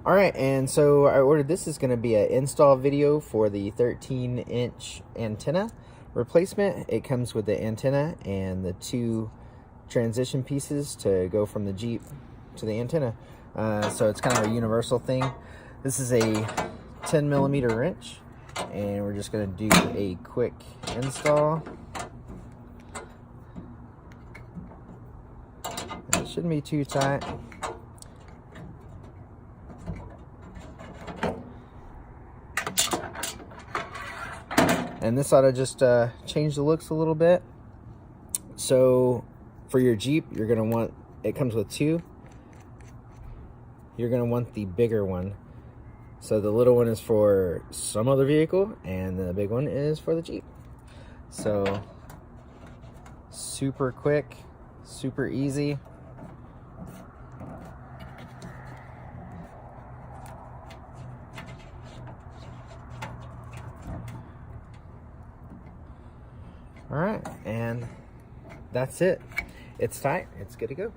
All right, and so I ordered this. Is going to be an install video for the 13-inch antenna replacement. It comes with the antenna and the two transition pieces to go from the Jeep to the antenna. So it's kind of a universal thing. This is a 10mm wrench, and we're just going to do a quick install. It shouldn't be too tight. And this ought to just change the looks a little bit. So for your Jeep, you're going to want, it comes with two. You're going to want the bigger one. So the little one is for some other vehicle, and the big one is for the Jeep. So super quick, super easy. All right, and that's it. It's tight. It's good to go.